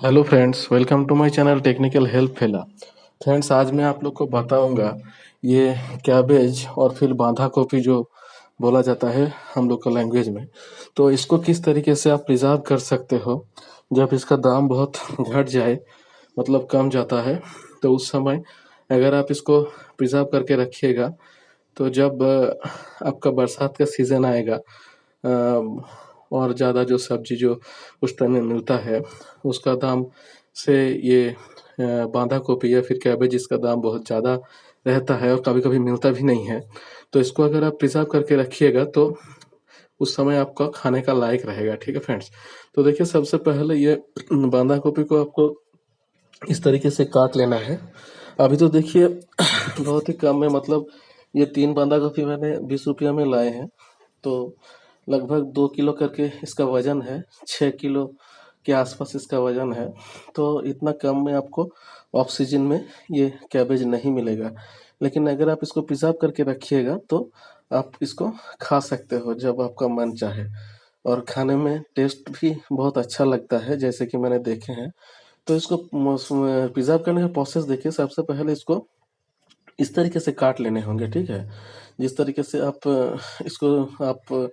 Hello friends, welcome to my channel technical help fella. Friends, आज मैं आप लोग को बताऊंगा ये कैबेज और फिर बांधा गोभी जो बोला जाता है हम लोग का लैंग्वेज में। तो इसको किस तरीके से आप प्रिजर्व कर सकते हो जब इसका दाम बहुत घट जाए, मतलब कम जाता है। तो उस समय अगर आप इसको प्रिजर्व करके रखिएगा तो जब आपका बरसात का सीज़न आएगा, और ज़्यादा जो सब्जी जो उस टाइम में मिलता है उसका दाम से ये बांधा गोभी या फिर कैबेज, इसका दाम बहुत ज़्यादा रहता है और कभी कभी मिलता भी नहीं है। तो इसको अगर आप प्रिजर्व करके रखिएगा तो उस समय आपका खाने का लायक रहेगा। ठीक है फ्रेंड्स। तो देखिए, सबसे पहले ये बांधा गोभी को आपको इस तरीके से काट लेना है। अभी तो देखिए बहुत ही कम में, मतलब ये 3 बांधा गोभी मैंने 20 रुपया में लाए हैं। तो लगभग 2 किलो करके इसका वजन है, 6 किलो के आसपास इसका वजन है। तो इतना कम में आपको ऑफ सीजन में ये कैबेज नहीं मिलेगा। लेकिन अगर आप इसको प्रिजर्व करके रखिएगा तो आप इसको खा सकते हो जब आपका मन चाहे, और खाने में टेस्ट भी बहुत अच्छा लगता है, जैसे कि मैंने देखे हैं। तो इसको प्रिजर्व करने का प्रोसेस देखिए। सबसे पहले इसको इस तरीके से काट लेने होंगे, ठीक है। जिस तरीके से आप इसको आप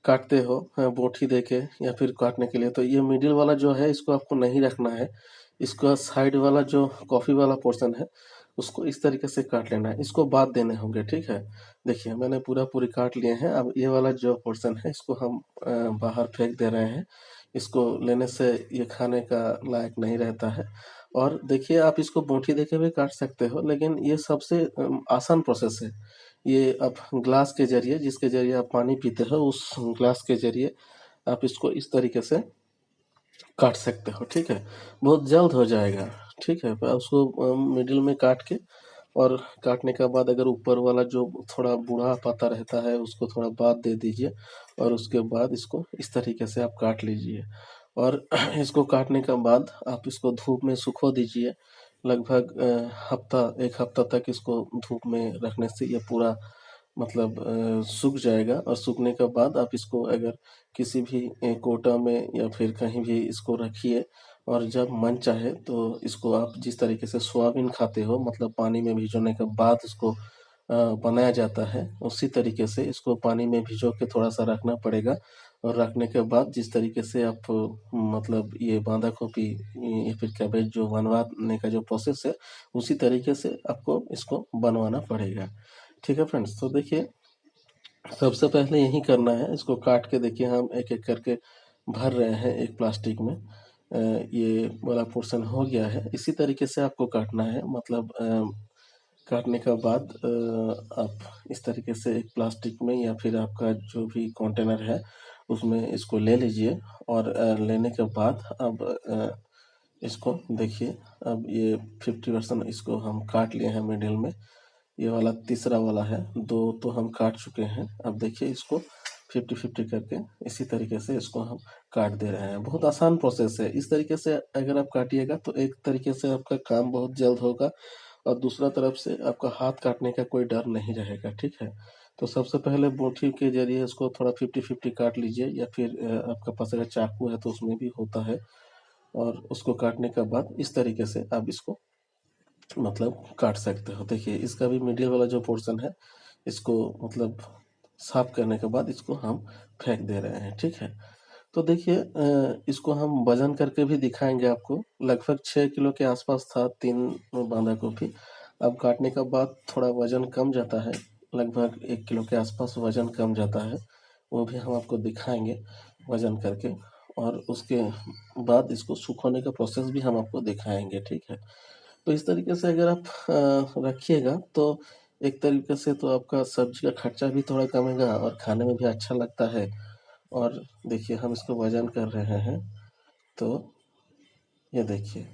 काटते हो बोटी देके या फिर काटने के लिए, तो ये मिडिल वाला जो है इसको आपको नहीं रखना है। इसका साइड वाला जो कॉफी वाला पोर्शन है उसको इस तरीके से काट लेना है, इसको बाद देने होंगे, ठीक है। देखिए, मैंने पूरी काट लिए हैं। अब ये वाला जो पोर्शन है इसको हम बाहर फेंक दे रहे हैं। इसको लेने से ये खाने का लायक नहीं रहता है। और देखिए, आप इसको बोटी देके भी काट सकते हो, लेकिन ये सबसे आसान प्रोसेस है। ये आप ग्लास के जरिए, जिसके जरिए आप पानी पीते हो, उस ग्लास के जरिए आप इसको इस तरीके से काट सकते हो, ठीक है। बहुत जल्द हो जाएगा, ठीक है। उसको मिडिल में काट के, और काटने के बाद अगर ऊपर वाला जो थोड़ा बूढ़ा पत्ता रहता है उसको थोड़ा बाद दे दीजिए, और उसके बाद इसको इस तरीके से आप काट लीजिए। और इसको काटने के बाद आप इसको धूप में सुखो दीजिए। लगभग हफ्ता, 1 हफ्ता तक इसको धूप में रखने से ये पूरा, मतलब सूख जाएगा। और सूखने के बाद आप इसको अगर किसी भी कोटा में या फिर कहीं भी इसको रखिए, और जब मन चाहे तो इसको आप जिस तरीके से सोयाबीन खाते हो, मतलब पानी में भिगोने के बाद इसको बनाया जाता है, उसी तरीके से इसको पानी में भिगो के थोड़ा सा रखना पड़ेगा। और रखने के बाद जिस तरीके से आप मतलब ये बांधा गोभी या फिर कैबेज जो बनवाने का जो प्रोसेस है, उसी तरीके से आपको इसको बनवाना पड़ेगा। ठीक है फ्रेंड्स। तो देखिए, सबसे पहले यही करना है। इसको काट के देखिए, हम एक एक करके भर रहे हैं एक प्लास्टिक में। ये वाला पोर्शन हो गया है। इसी तरीके से आपको काटना है, मतलब काटने के बाद आप इस तरीके से एक प्लास्टिक में या फिर आपका जो भी कंटेनर है उसमें इसको ले लीजिए। और लेने के बाद अब इसको देखिए, अब ये 50% इसको हम काट लिए हैं मिडिल में। ये वाला तीसरा वाला है, 2 तो हम काट चुके हैं। अब देखिए, इसको 50-50 करके इसी तरीके से इसको हम काट दे रहे हैं। बहुत आसान प्रोसेस है। इस तरीके से अगर आप काटिएगा तो एक तरीके से आपका काम बहुत जल्द होगा, और दूसरा तरफ से आपका हाथ काटने का कोई डर नहीं रहेगा, ठीक है। तो सबसे पहले बोटी के जरिए इसको थोड़ा 50-50 काट लीजिए, या फिर आपके पास अगर चाकू है तो उसमें भी होता है। और उसको काटने के बाद इस तरीके से आप इसको मतलब काट सकते हो। देखिए, इसका भी मिडिल वाला जो पोर्शन है इसको मतलब साफ करने के बाद इसको हम फेंक दे रहे हैं, ठीक है। तो देखिए, इसको हम वजन करके भी दिखाएंगे आपको। लगभग 6 किलो के आसपास था 3 बांधा गोभी। अब काटने के बाद थोड़ा वजन कम जाता है, लगभग 1 किलो के आसपास वजन कम जाता है। वो भी हम आपको दिखाएंगे वजन करके। और उसके बाद इसको सुखाने का प्रोसेस भी हम आपको दिखाएंगे, ठीक है। तो इस तरीके से अगर आप रखिएगा तो एक तरीके से तो आपका सब्जी का खर्चा भी थोड़ा कमेगा और खाने में भी अच्छा लगता है। और देखिए, हम इसको वजन कर रहे हैं तो ये देखिए,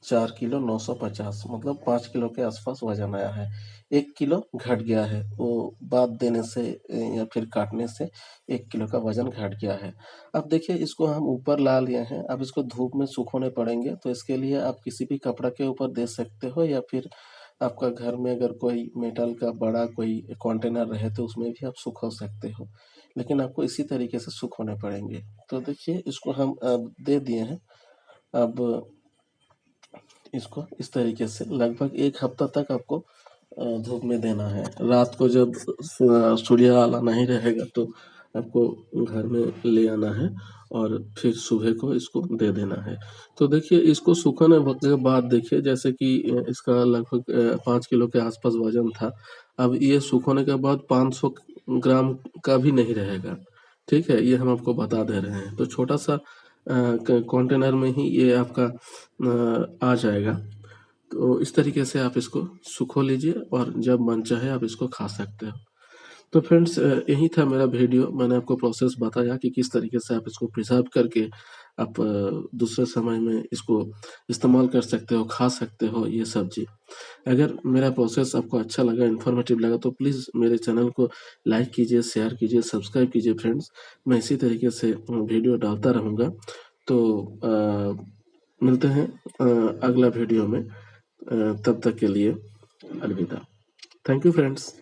4 किलो 950, मतलब 5 किलो के आसपास वजन आया है। 1 किलो घट गया है, वो बात देने से या फिर काटने से 1 किलो का वजन घट गया है। अब देखिए, इसको हम ऊपर ला लिए हैं। अब इसको धूप में सुखाने पड़ेंगे, तो इसके लिए आप किसी भी कपड़ा के ऊपर दे सकते हो, या फिर आपका घर में अगर कोई मेटल का बड़ा कोई कंटेनर रहे तो उसमें भी आप सुखा सकते हो। लेकिन आपको इसी तरीके से सुखाने पड़ेंगे। तो देखिए, इसको हम अब दे दिए हैं। अब इसको इस तरीके से लगभग 1 हफ्ता तक आपको धूप में देना है। रात को जब सूर्य आला नहीं रहेगा तो आपको घर में ले आना है और फिर सुबह को इसको दे देना है। तो देखिए इसको सुखाने वक़्त के बाद देखिए जैसे कि इसका लगभग 5 किलो के आस-पास वज़न था। अब ये सुखाने के बाद 500 ग्राम का भी नहीं रहेगा, ठीक है? ये हम आपको बता दे रहे हैं। तो छोटा-सा कंटेनर में ही ये आपका आ जाएगा। तो इस तरीके से आप इसको सुखो लीजिए और जब मन चाहे आप इसको खा सकते हो। तो फ्रेंड्स यही था मेरा वीडियो। मैंने आपको प्रोसेस बताया कि किस तरीके से आप इसको प्रिज़र्व करके आप दूसरे समय में इसको इस्तेमाल कर सकते हो, खा सकते हो ये सब्ज़ी। अगर मेरा प्रोसेस आपको अच्छा लगा, इन्फॉर्मेटिव लगा तो प्लीज़ मेरे चैनल को लाइक कीजिए, शेयर कीजिए, सब्सक्राइब कीजिए फ्रेंड्स। मैं इसी तरीके से वीडियो डालता रहूँगा। तो मिलते हैं अगला वीडियो में। तब तक के लिए अलविदा। Thank you friends.